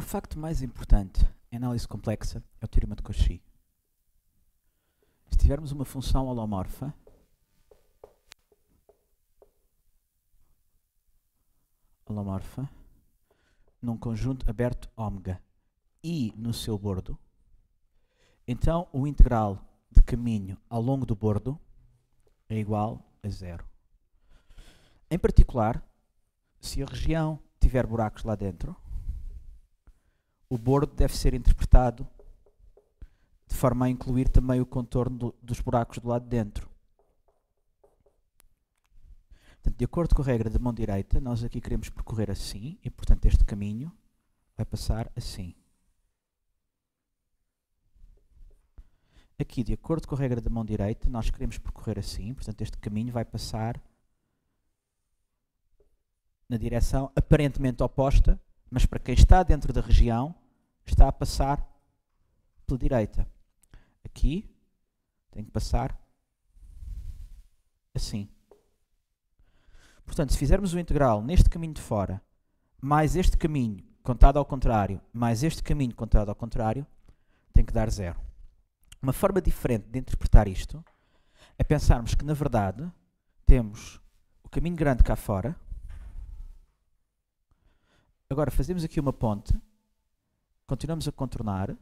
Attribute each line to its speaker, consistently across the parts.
Speaker 1: facto mais importante em análise complexa é o teorema de Cauchy. Se tivermos uma função holomorfa, num conjunto aberto ômega e no seu bordo, então o integral de caminho ao longo do bordo é igual a zero. Em particular, se a região tiver buracos lá dentro, o bordo deve ser interpretado de forma a incluir também o contorno dos buracos do lado de dentro. Portanto, de acordo com a regra da mão direita, nós aqui queremos percorrer assim, e portanto este caminho vai passar assim. Aqui, de acordo com a regra da mão direita, nós queremos percorrer assim, portanto este caminho vai passar na direção aparentemente oposta, mas para quem está dentro da região, está a passar pela direita. Aqui tem que passar assim. Portanto, se fizermos o integral neste caminho de fora, mais este caminho contado ao contrário, mais este caminho contado ao contrário, tem que dar zero. Uma forma diferente de interpretar isto é pensarmos que, na verdade, temos o caminho grande cá fora. Agora fazemos aqui uma ponte, continuamos a contornar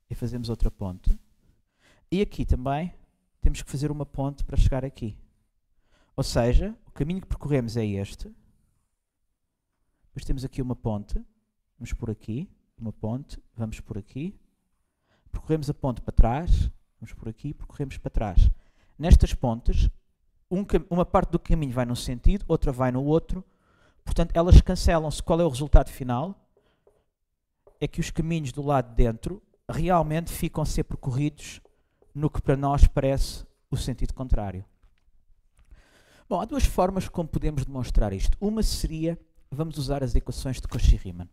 Speaker 1: e fazemos outra ponte. E aqui também temos que fazer uma ponte para chegar aqui. Ou seja, o caminho que percorremos é este. Depois temos aqui uma ponte, vamos por aqui, uma ponte, vamos por aqui. Percorremos a ponte para trás, vamos por aqui, percorremos para trás. Nestas pontes, uma parte do caminho vai num sentido, outra vai no outro. Portanto, elas cancelam-se. Qual é o resultado final? É que os caminhos do lado de dentro realmente ficam a ser percorridos no que para nós parece o sentido contrário. Bom, há duas formas como podemos demonstrar isto. Uma seria, vamos usar as equações de Cauchy-Riemann.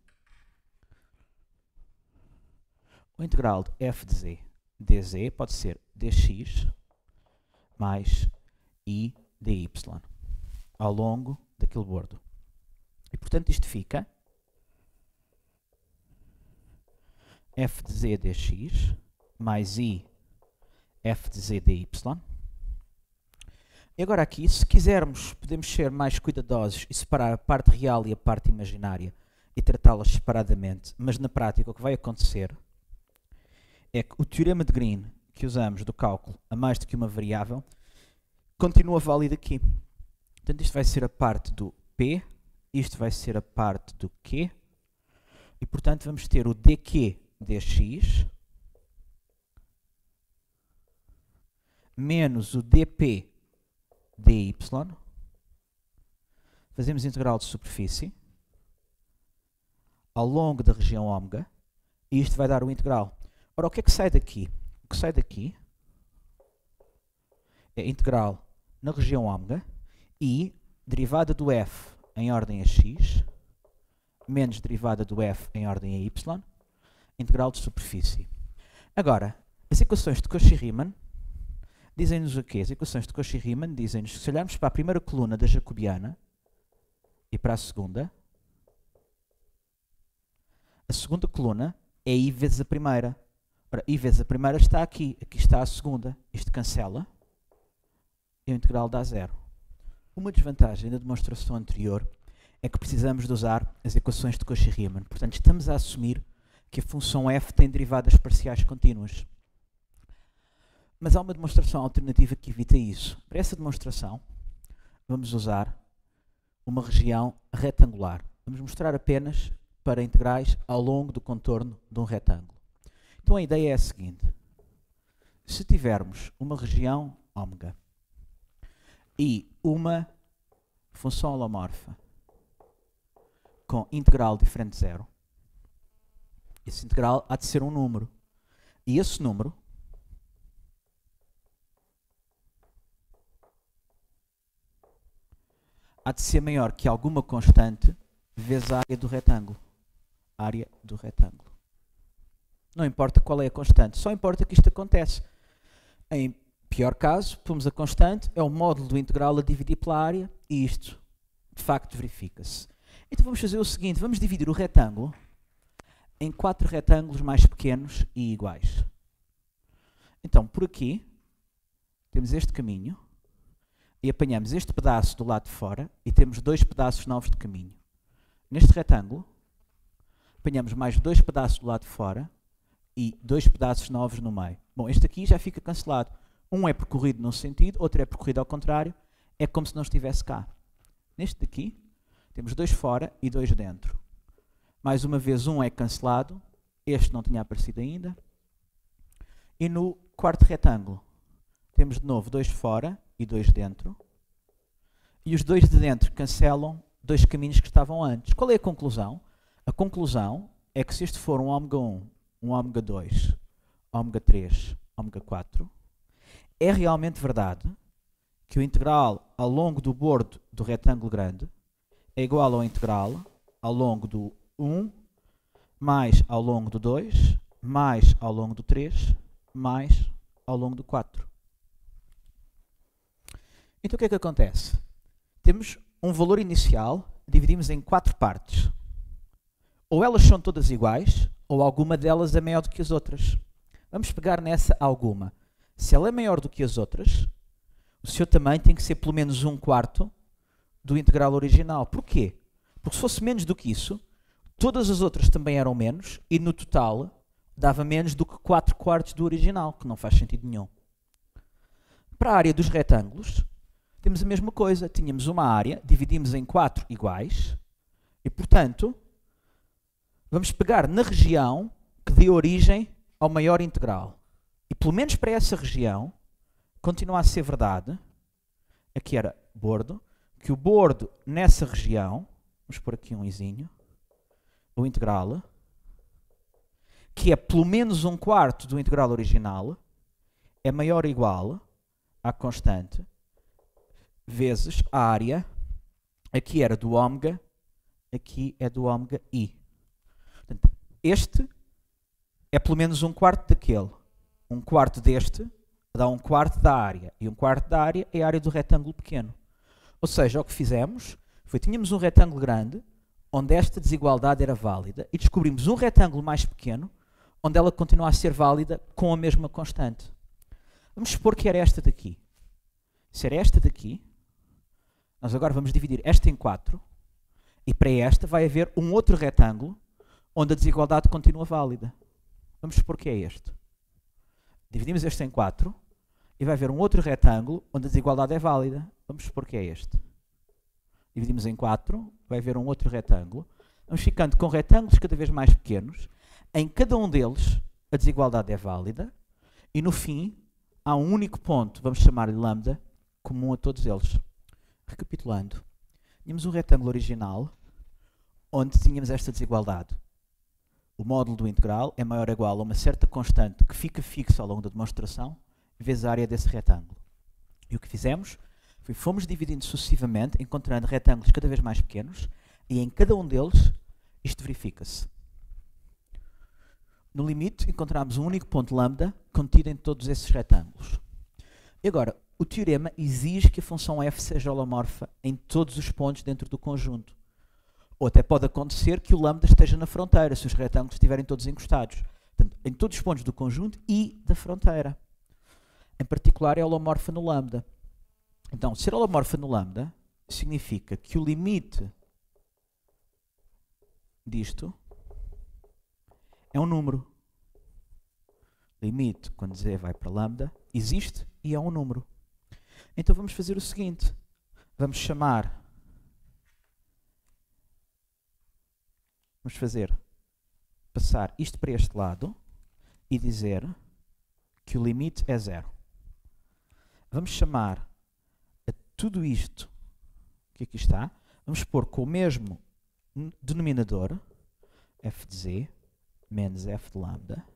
Speaker 1: O integral de f de z dz pode ser dx mais I dy ao longo daquele bordo. E, portanto, isto fica f de z dx mais I f de z dy. E agora aqui, se quisermos, podemos ser mais cuidadosos e separar a parte real e a parte imaginária e tratá-las separadamente, mas na prática o que vai acontecer é que o teorema de Green que usamos do cálculo a mais do que uma variável continua válido aqui. Portanto, isto vai ser a parte do P, isto vai ser a parte do Q, e portanto vamos ter o dq dx menos o dp dy, fazemos integral de superfície ao longo da região ômega, e isto vai dar o integral. Ora, o que é que sai daqui? O que sai daqui é integral na região ômega e derivada do f em ordem a x menos derivada do f em ordem a y, integral de superfície. Agora, as equações de Cauchy-Riemann dizem-nos o quê? As equações de Cauchy-Riemann dizem-nos que se olharmos para a primeira coluna da jacobiana e para a segunda coluna é I vezes a primeira. Ora, I vezes a primeira está aqui, aqui está a segunda. Isto cancela e o integral dá zero. Uma desvantagem da demonstração anterior é que precisamos de usar as equações de Cauchy-Riemann. Portanto, estamos a assumir que a função f tem derivadas parciais contínuas. Mas há uma demonstração alternativa que evita isso. Para essa demonstração, vamos usar uma região retangular. Vamos mostrar apenas para integrais ao longo do contorno de um retângulo. Então a ideia é a seguinte. Se tivermos uma região ômega e uma função holomorfa com integral diferente de zero, esse integral há de ser um número. E esse número há de ser maior que alguma constante vezes a área do retângulo. Área do retângulo. Não importa qual é a constante, só importa que isto acontece. Em pior caso, pomos a constante, é o módulo do integral a dividir pela área, e isto, de facto, verifica-se. Então vamos fazer o seguinte, vamos dividir o retângulo em 4 retângulos mais pequenos e iguais. Então, por aqui, temos este caminho, e apanhamos este pedaço do lado de fora, e temos 2 pedaços novos de caminho. Neste retângulo, apanhamos mais 2 pedaços do lado de fora, e 2 pedaços novos no meio. Bom, este aqui já fica cancelado. Um é percorrido num sentido, outro é percorrido ao contrário, é como se não estivesse cá. Neste daqui, temos 2 fora e 2 dentro. Mais uma vez, um é cancelado, este não tinha aparecido ainda. E no quarto retângulo, temos de novo 2 fora e 2 dentro. E os 2 de dentro cancelam 2 caminhos que estavam antes. Qual é a conclusão? A conclusão é que se este for um ômega 1, um ômega 2, ômega 3, ômega 4, é realmente verdade que o integral ao longo do bordo do retângulo grande é igual ao integral ao longo do 1, mais ao longo do 2, mais ao longo do 3, mais ao longo do 4. Então o que é que acontece? Temos um valor inicial, dividimos em 4 partes. Ou elas são todas iguais, ou alguma delas é maior do que as outras. Vamos pegar nessa alguma. Se ela é maior do que as outras, o seu tamanho tem que ser pelo menos 1/4 do integral original. Porquê? Porque se fosse menos do que isso, todas as outras também eram menos, e no total dava menos do que 4/4 do original, que não faz sentido nenhum. Para a área dos retângulos, temos a mesma coisa. Tínhamos uma área, dividimos em 4 iguais, e portanto, vamos pegar na região que deu origem ao maior integral. E pelo menos para essa região, continua a ser verdade, aqui era bordo, que o bordo nessa região, vamos pôr aqui um izinho, o integral, que é pelo menos 1/4 do integral original, é maior ou igual à constante, vezes a área, aqui era do ômega, aqui é do ômega i. Portanto, este é pelo menos 1/4 daquele. 1/4 deste dá 1/4 da área. E 1/4 da área é a área do retângulo pequeno. Ou seja, o que fizemos foi, tínhamos um retângulo grande, onde esta desigualdade era válida, e descobrimos um retângulo mais pequeno, onde ela continua a ser válida com a mesma constante. Vamos supor que era esta daqui. Se era esta daqui, nós agora vamos dividir esta em 4, e para esta vai haver um outro retângulo, onde a desigualdade continua válida. Vamos supor que é este. Dividimos este em 4, e vai haver um outro retângulo, onde a desigualdade é válida. Vamos supor que é este. Dividimos em 4, vai haver um outro retângulo. Vamos ficando com retângulos cada vez mais pequenos. Em cada um deles, a desigualdade é válida. E no fim, há um único ponto, vamos chamar-lhe lambda, comum a todos eles. Recapitulando, tínhamos um retângulo original, onde tínhamos esta desigualdade. O módulo do integral é maior ou igual a uma certa constante que fica fixa ao longo da demonstração, vezes a área desse retângulo. E o que fizemos foi, fomos dividindo sucessivamente, encontrando retângulos cada vez mais pequenos, e em cada um deles, isto verifica-se. No limite, encontramos um único ponto lambda contido em todos esses retângulos. E agora, o teorema exige que a função f seja holomorfa em todos os pontos dentro do conjunto. Ou até pode acontecer que o lambda esteja na fronteira, se os retângulos estiverem todos encostados. Portanto, em todos os pontos do conjunto e da fronteira. Em particular, é holomorfa no lambda. Então, ser holomorfa no lambda significa que o limite disto é um número. Limite, quando z vai para lambda, existe e é um número. Então vamos fazer o seguinte. Vamos passar isto para este lado e dizer que o limite é 0. Vamos chamar a tudo isto que aqui está, vamos pôr com o mesmo denominador, f de z menos f de lambda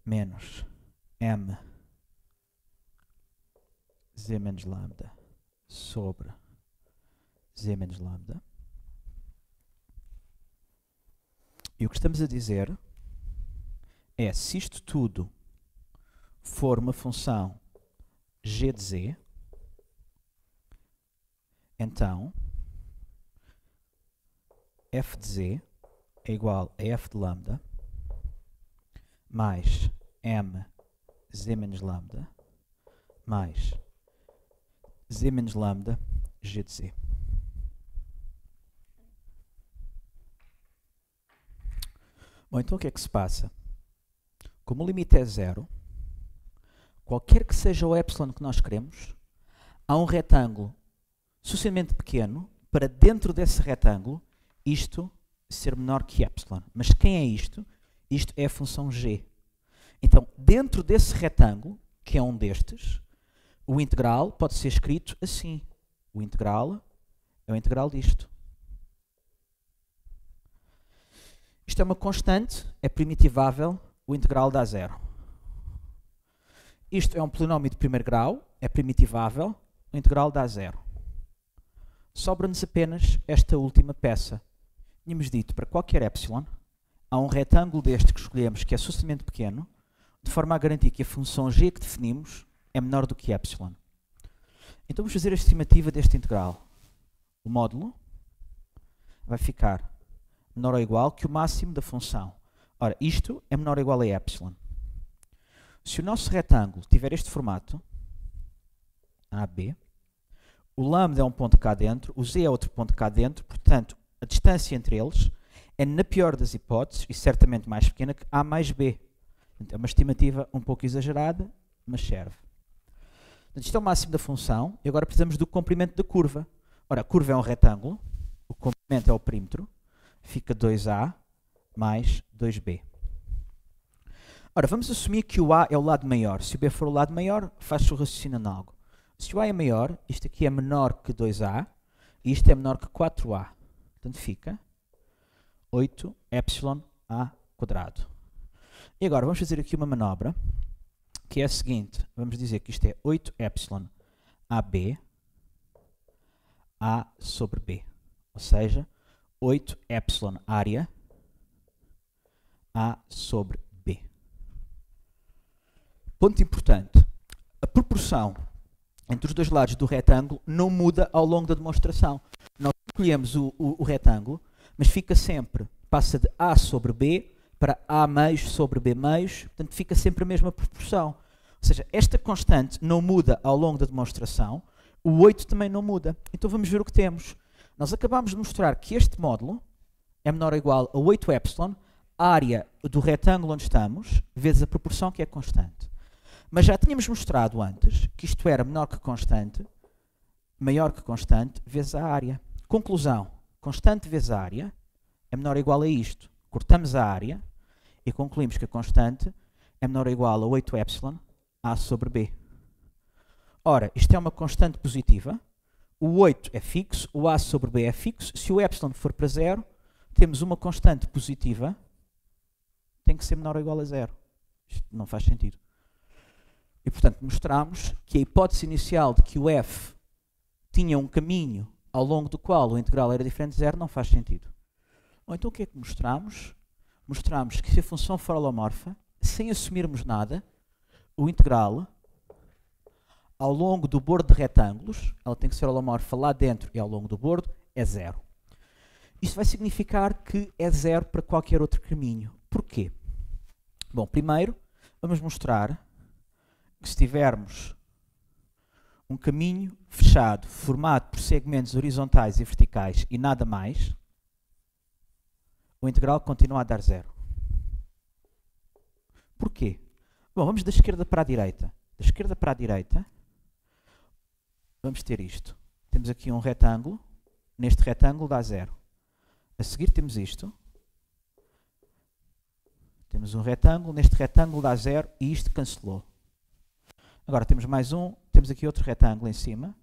Speaker 1: menos m z menos lambda sobre z menos lambda. E o que estamos a dizer é, se isto tudo for uma função g de z, então f de z é igual a f de lambda mais m z menos lambda mais z menos lambda g de z. Bom, então o que é que se passa? Como o limite é zero, qualquer que seja o epsilon que nós queremos, há um retângulo suficientemente pequeno para dentro desse retângulo isto ser menor que epsilon. Mas quem é isto? Isto é a função g. Então, dentro desse retângulo, que é um destes, o integral pode ser escrito assim. O integral é o integral disto. Isto é uma constante, é primitivável, o integral dá zero. Isto é um polinómio de primeiro grau, é primitivável, o integral dá zero. Sobra-nos apenas esta última peça. Tínhamos dito, para qualquer epsilon, há um retângulo deste que escolhemos que é suficientemente pequeno, de forma a garantir que a função g que definimos é menor do que epsilon. Então vamos fazer a estimativa deste integral. O módulo vai ficar menor ou igual que o máximo da função. Ora, isto é menor ou igual a epsilon. Se o nosso retângulo tiver este formato, AB, o lambda é um ponto cá dentro, o z é outro ponto cá dentro, portanto, a distância entre eles é, na pior das hipóteses, e certamente mais pequena, que A mais B. Portanto, é uma estimativa um pouco exagerada, mas serve. Portanto, isto é o máximo da função, e agora precisamos do comprimento da curva. Ora, a curva é um retângulo, o comprimento é o perímetro, fica 2A mais 2B. Ora, vamos assumir que o A é o lado maior. Se o B for o lado maior, faz-se o raciocínio análogo. Se o A é maior, isto aqui é menor que 2A, e isto é menor que 4A. Portanto, fica 8 epsilon A quadrado. E agora, vamos fazer aqui uma manobra, que é a seguinte. Vamos dizer que isto é 8 epsilon AB A sobre B. Ou seja, 8 epsilon área A sobre B. Ponto importante. A proporção entre os dois lados do retângulo não muda ao longo da demonstração. Nós escolhemos o retângulo, mas fica sempre, passa de A sobre B para A meios sobre B meios, portanto fica sempre a mesma proporção. Ou seja, esta constante não muda ao longo da demonstração, o 8 também não muda. Então vamos ver o que temos. Nós acabamos de mostrar que este módulo é menor ou igual a 8 epsilon, a área do retângulo onde estamos, vezes a proporção que é constante. Mas já tínhamos mostrado antes que isto era menor que constante, maior que constante, vezes a área. Conclusão, constante vezes a área é menor ou igual a isto. Cortamos a área e concluímos que a constante é menor ou igual a 8 epsilon A sobre B. Ora, isto é uma constante positiva, o 8 é fixo, o A sobre B é fixo. Se o epsilon for para zero, temos uma constante positiva, tem que ser menor ou igual a zero. Isto não faz sentido. E, portanto, mostramos que a hipótese inicial de que o f tinha um caminho ao longo do qual o integral era diferente de zero não faz sentido. Ou então o que é que mostramos? Mostramos que se a função for holomorfa, sem assumirmos nada, o integral ao longo do bordo de retângulos, ela tem que ser holomorfa lá dentro e ao longo do bordo, é zero. Isto vai significar que é zero para qualquer outro caminho. Porquê? Bom, primeiro, vamos mostrar que se tivermos um caminho fechado, formado por segmentos horizontais e verticais e nada mais, o integral continua a dar zero. Porquê? Bom, vamos da esquerda para a direita. Da esquerda para a direita, vamos ter isto. Temos aqui um retângulo, neste retângulo dá zero. A seguir temos isto. Temos um retângulo, neste retângulo dá zero e isto cancelou. Agora temos mais um, temos aqui outro retângulo em cima,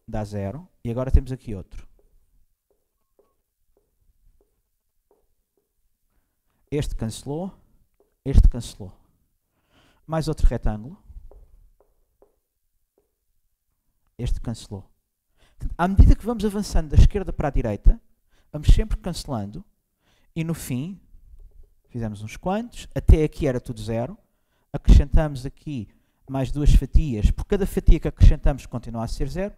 Speaker 1: dá zero, e agora temos aqui outro. Este cancelou, este cancelou. Mais outro retângulo. Este cancelou. Portanto, à medida que vamos avançando da esquerda para a direita, vamos sempre cancelando, e no fim, fizemos uns quantos, até aqui era tudo zero, acrescentamos aqui mais duas fatias, por cada fatia que acrescentamos continua a ser zero,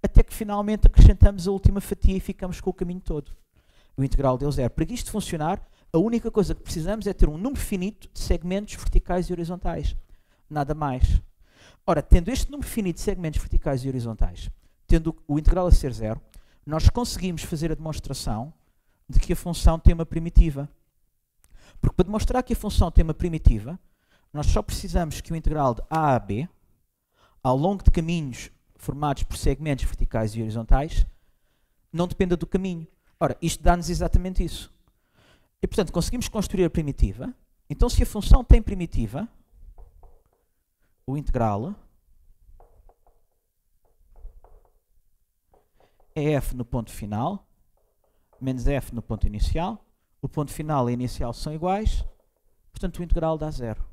Speaker 1: até que finalmente acrescentamos a última fatia e ficamos com o caminho todo. O integral deu zero. Para que isto funcionar, a única coisa que precisamos é ter um número finito de segmentos verticais e horizontais. Nada mais. Ora, tendo este número finito de segmentos verticais e horizontais, tendo o integral a ser zero, nós conseguimos fazer a demonstração de que a função tem uma primitiva. Porque para demonstrar que a função tem uma primitiva, nós só precisamos que o integral de a a b, ao longo de caminhos formados por segmentos verticais e horizontais, não dependa do caminho. Ora, isto dá-nos exatamente isso. E, portanto, conseguimos construir a primitiva. Então, se a função tem primitiva, o integral é f no ponto final, menos f no ponto inicial. O ponto final e a inicial são iguais, portanto, o integral dá zero.